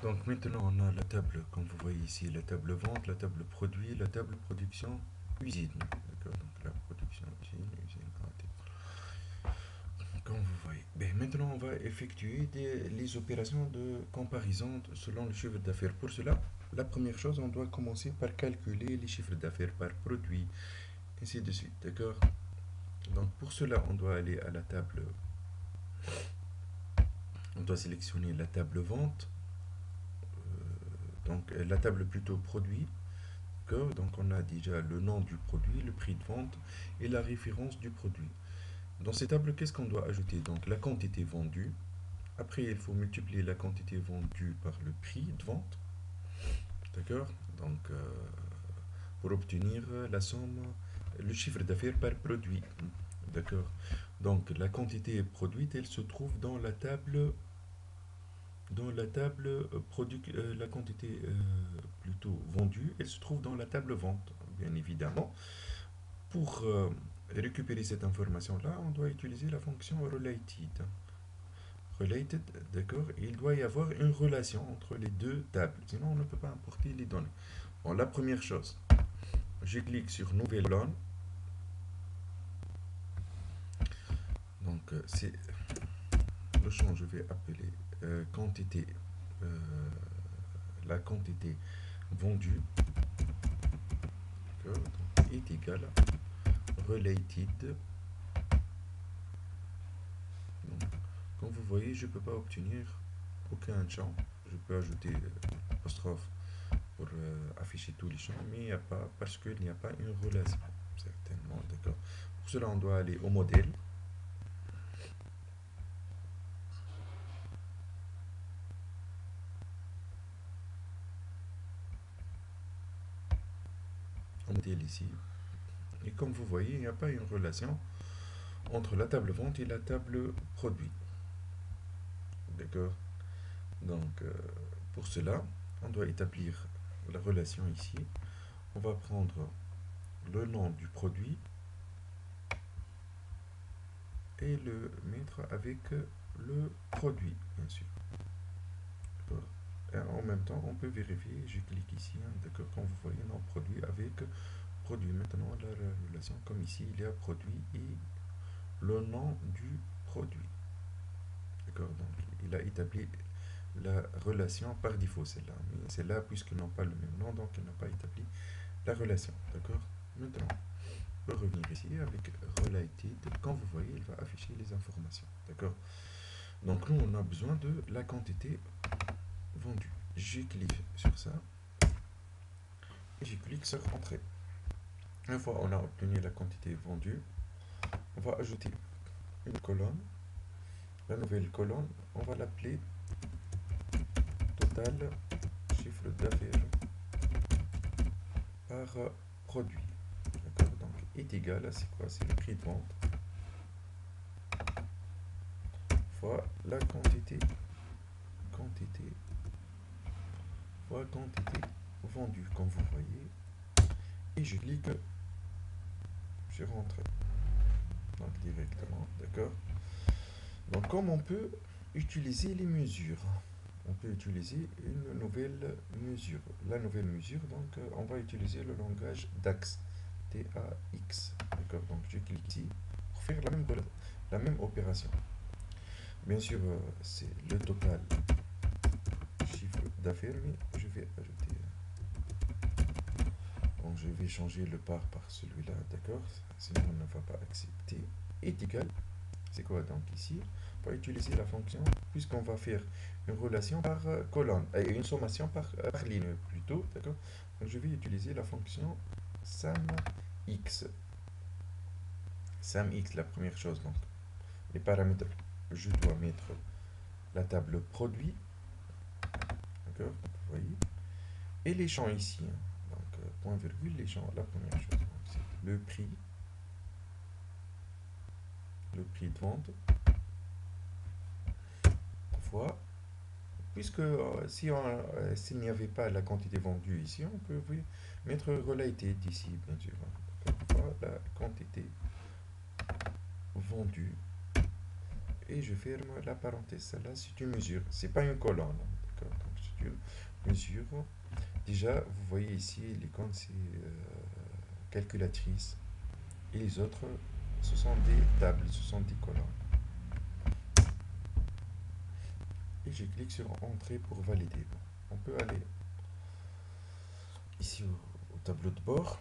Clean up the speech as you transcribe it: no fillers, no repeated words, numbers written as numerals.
Donc maintenant on a la table, comme vous voyez ici, la table vente, la table produit, la table production, usine. D'accord, donc la production usine, usine comme vous voyez. Ben, maintenant on va effectuer les opérations de comparaison selon le chiffre d'affaires. Pour cela, la première chose, on doit commencer par calculer les chiffres d'affaires par produit, ainsi de suite. D'accord. Donc pour cela, on doit aller à la table, on doit sélectionner la table vente, donc la table plutôt produit. Donc on a déjà le nom du produit, le prix de vente et la référence du produit. Dans cette table, qu'est-ce qu'on doit ajouter? Donc la quantité vendue. Après, il faut multiplier la quantité vendue par le prix de vente. D'accord. Donc pour obtenir la somme, le chiffre d'affaires par produit. D'accord. Donc la quantité produite, elle se trouve la quantité plutôt vendue, elle se trouve dans la table vente, bien évidemment. Pour récupérer cette information-là, on doit utiliser la fonction related. Related, d'accord, il doit y avoir une relation entre les deux tables, sinon on ne peut pas importer les données. Bon, la première chose, je clique sur Nouvelle colonne. Donc, c'est le champ, je vais appeler quantité, euh, la quantité vendue, d'accord, donc, est égale à related. Donc, comme vous voyez, je ne peux pas obtenir aucun champ. Je peux ajouter apostrophe pour afficher tous les champs, mais il n'y a pas, parce qu'il n'y a pas une relation, certainement, d'accord. Pour cela, on doit aller au modèle. Au modèle ici. Et comme vous voyez, il n'y a pas une relation entre la table vente et la table produit. D'accord. Donc, pour cela, on doit établir la relation ici. On va prendre le nom du produit et le mettre avec le produit, bien sûr. D'accord. Et en même temps, on peut vérifier. Je clique ici, hein, d'accord, comme vous voyez, nom produit avec produit. Maintenant, la relation, comme ici, il y a produit et le nom du produit. D'accord. Donc, il a établi la relation par défaut, celle-là. Mais celle-là, puisqu'ils n'ont pas le même nom, donc il n'a pas établi la relation. D'accord. Maintenant, on peut revenir ici avec related. Comme vous voyez, il va afficher les informations. D'accord. Donc, nous, on a besoin de la quantité vendue. Je clique sur ça et je clique sur Entrée. Une fois on a obtenu la quantité vendue, on va ajouter une colonne. La nouvelle colonne, on va l'appeler total chiffre d'affaires par produit. D'accord. Donc est égal à c'est quoi? C'est le prix de vente fois la quantité fois quantité vendue, comme vous voyez. Et je clique sur Entrée. Donc directement, d'accord. Donc comme on peut utiliser les mesures, on peut utiliser une nouvelle mesure. La nouvelle mesure, donc on va utiliser le langage DAX. DAX. D'accord, donc je clique ici pour faire la même opération. Bien sûr, c'est le total chiffre d'affaires, mais je vais ajouter. Bon, je vais changer le par celui-là, d'accord. Sinon, on ne va pas accepter. Est égal. C'est quoi donc ici? On va utiliser la fonction, puisqu'on va faire une relation par colonne, et une sommation par ligne plutôt, d'accord. Donc je vais utiliser la fonction SUMX. SUMX, la première chose, donc les paramètres, je dois mettre la table produit, d'accord, vous voyez, et les champs ici, hein. Donc point virgule, les champs, la première chose, c'est le prix de vente, fois. Puisque s'il n'y avait pas la quantité vendue ici, on peut mettre related ici, bien sûr. Fois la quantité vendue. Et je ferme la parenthèse. Celle-là, c'est une mesure. C'est pas une colonne. D'accord. Donc, c'est une mesure. Déjà, vous voyez ici, l'icône c'est calculatrice. Et les autres, ce sont des tables, ce sont des colonnes. Et je clique sur Entrée pour valider. On peut aller ici au tableau de bord.